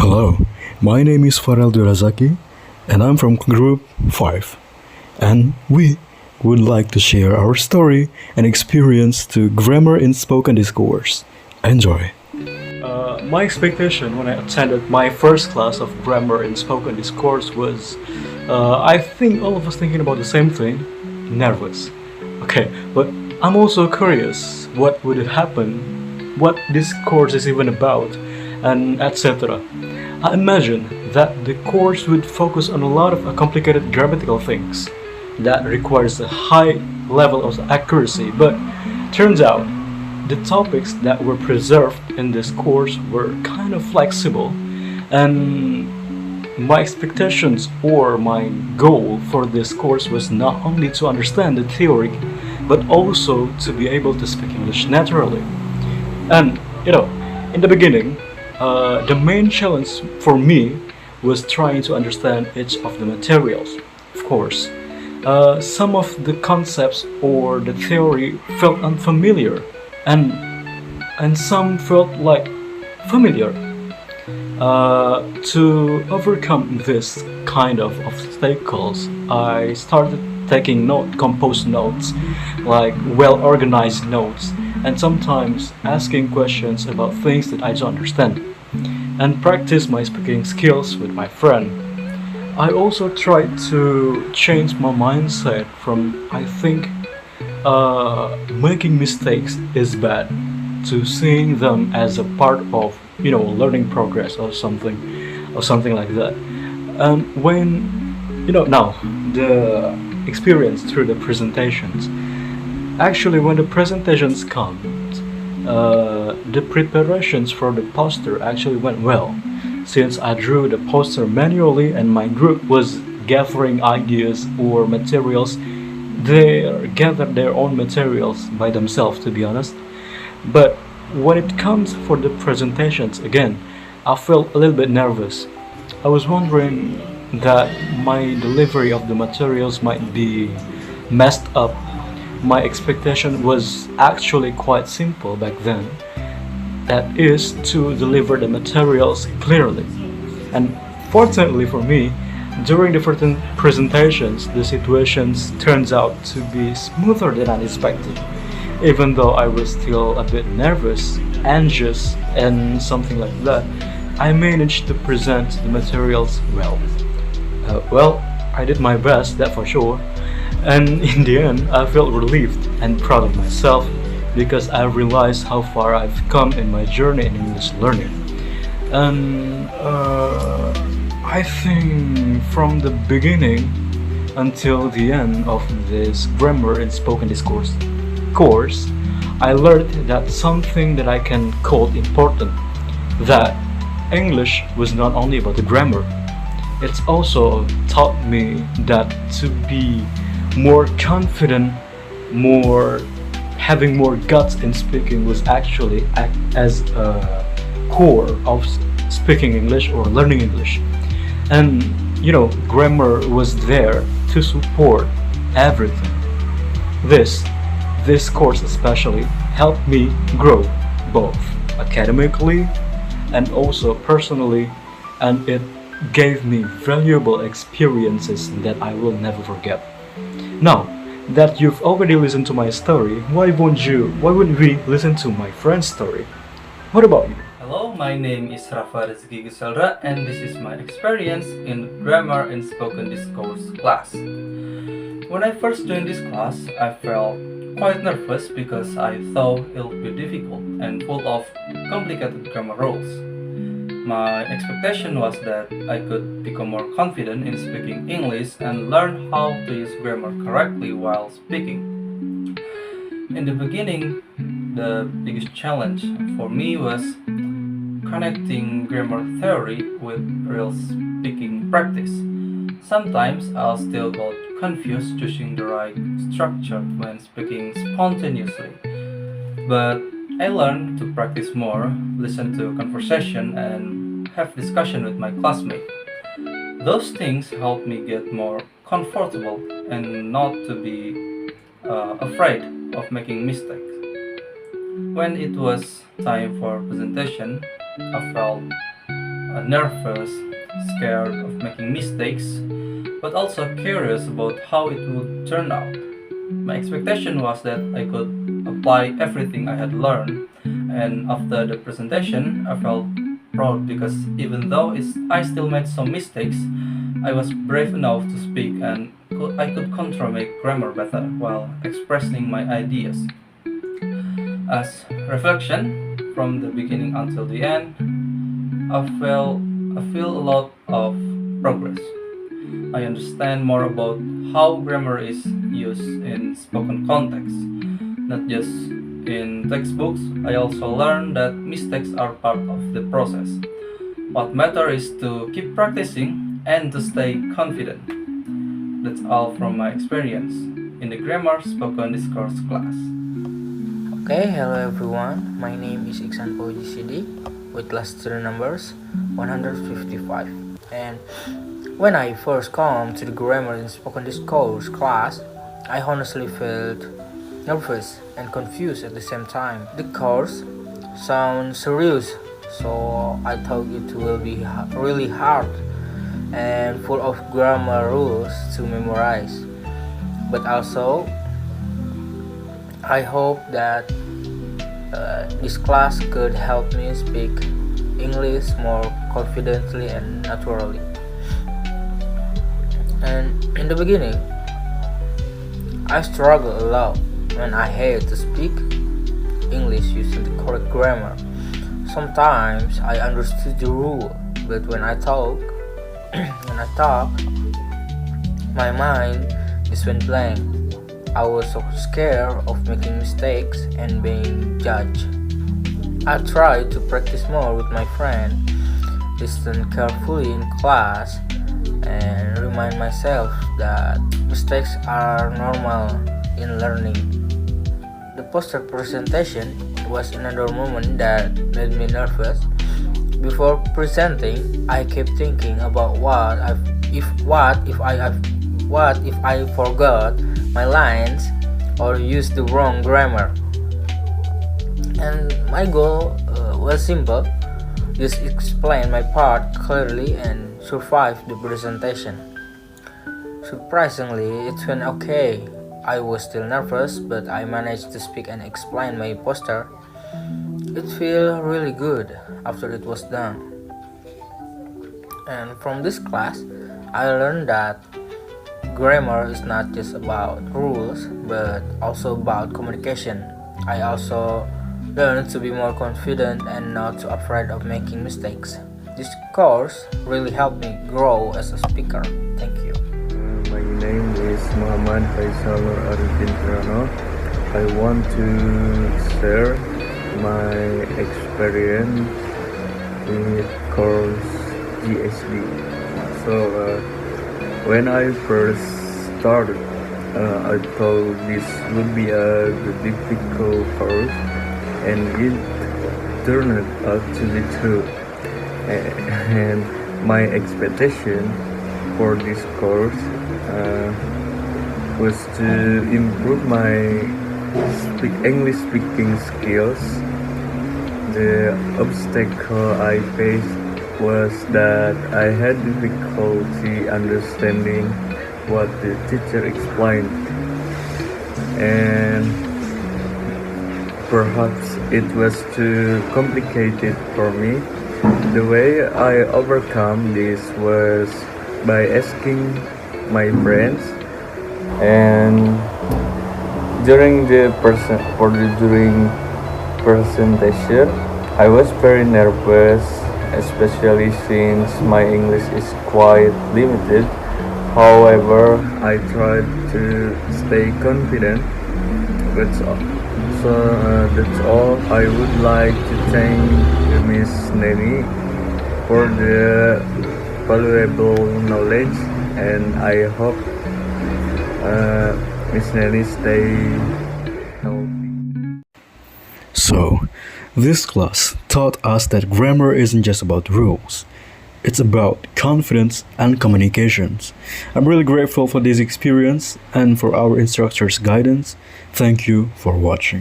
Hello, my name is Farel Razaky, and I'm from Group 5. And we would like to share our story and experience to grammar in spoken discourse. Enjoy! My expectation when I attended my first class of grammar in spoken discourse was, I think all of us thinking about the same thing, nervous. Okay, but I'm also curious what would happen, what this course is even about, and etc. I imagine that the course would focus on a lot of complicated grammatical things that requires a high level of accuracy, but turns out the topics that were preserved in this course were kind of flexible, and my expectations or my goal for this course was not only to understand the theory but also to be able to speak English naturally. And in the beginning, the main challenge for me was trying to understand each of the materials. Of course, some of the concepts or the theory felt unfamiliar, and some felt like familiar. To overcome this kind of obstacles, I started taking composed notes, like well-organized notes, and sometimes asking questions about things that I don't understand, and practice my speaking skills with my friend. I also tried to change my mindset from I think making mistakes is bad to seeing them as a part of learning progress or something like that. And when now the experience through the presentations, actually when the presentations come, the preparations for the poster actually went well, since I drew the poster manually and my group was gathering ideas or materials. They gathered their own materials by themselves, to be honest. But when it comes for the presentations again, I felt a little bit nervous. I was wondering that my delivery of the materials might be messed up. My expectation was actually quite simple back then. That is to deliver the materials clearly. And fortunately for me, during the first presentations, the situations turns out to be smoother than I expected. Even though I was still a bit nervous, anxious, and something like that, I managed to present the materials well. I did my best, that for sure. And in the end, I felt relieved and proud of myself because I realized how far I've come in my journey in English learning. And I think from the beginning until the end of this grammar and spoken discourse course, I learned that something that I can call important, that English was not only about the grammar. It's also taught me that to be more confident, having more guts in speaking was actually act as a core of speaking English or learning English. And grammar was there to support everything. This course especially helped me grow both academically and also personally, and it gave me valuable experiences that I will never forget. Now that you've already listened to my story, why wouldn't we listen to my friend's story? What about you? Hello, my name is Rafa Rizky Guseldra, and this is my experience in grammar and spoken discourse class. When I first joined this class, I felt quite nervous because I thought it would be difficult and full of complicated grammar rules. My expectation was that I could become more confident in speaking English and learn how to use grammar correctly while speaking. In the beginning, the biggest challenge for me was connecting grammar theory with real speaking practice. Sometimes I'll still get confused choosing the right structure when speaking spontaneously. But I learned to practice more, listen to conversation, and have discussion with my classmates. Those things helped me get more comfortable and not to be afraid of making mistakes. When it was time for presentation, I felt nervous, scared of making mistakes, but also curious about how it would turn out. My expectation was that I could apply everything I had learned, and after the presentation, I felt proud because even though I still made some mistakes, I was brave enough to speak and I could control my grammar better while expressing my ideas. As reflection, from the beginning until the end, I feel a lot of progress. I understand more about how grammar is used in spoken context, not just in textbooks. I also learned that mistakes are part of the process. What matters is to keep practicing and to stay confident. That's all from my experience in the grammar spoken discourse class. Okay, hello everyone. My name is Ikhsan Fauzi sidik with class student numbers 155. And when I first come to the grammar and spoken discourse class, I honestly felt nervous and confused at the same time. The course sounds serious, so I thought it will be really hard and full of grammar rules to memorize. But also, I hope that this class could help me speak English more confidently and naturally. And in the beginning, I struggled a lot when I had to speak English using the correct grammar. Sometimes I understood the rule, but when I talk, my mind just went blank. I was so scared of making mistakes and being judged. I tried to practice more with my friend, listen carefully in class, and remind myself that mistakes are normal in learning. The poster presentation was another moment that made me nervous. Before presenting, I kept thinking about what if I forgot my lines or used the wrong grammar. And my goal was simple: just explain my part clearly and survive the presentation. Surprisingly, it went okay. I was still nervous, but I managed to speak and explain my poster. It felt really good after it was done. And from this class, I learned that grammar is not just about rules, but also about communication. I also learned to be more confident and not too afraid of making mistakes. This course really helped me grow as a speaker. Thank you. My name is Muhammad Faisal or Arifin Triyono. I want to share my experience with course GSD. So when I first started, I thought this would be a difficult course, and it turned out to be true. And my expectation for this course was to improve my English speaking skills. The obstacle I faced was that I had difficulty understanding what the teacher explained, and perhaps it was too complicated for me. The way I overcome this was by asking my friends, and during presentation, I was very nervous, especially since my English is quite limited. However, I tried to stay confident. That's all. I would like to thank Miss Neni for the valuable knowledge, and I hope Miss Neni stay healthy. So, this class taught us that grammar isn't just about rules. It's about confidence and communications. I'm really grateful for this experience and for our instructor's guidance. Thank you for watching.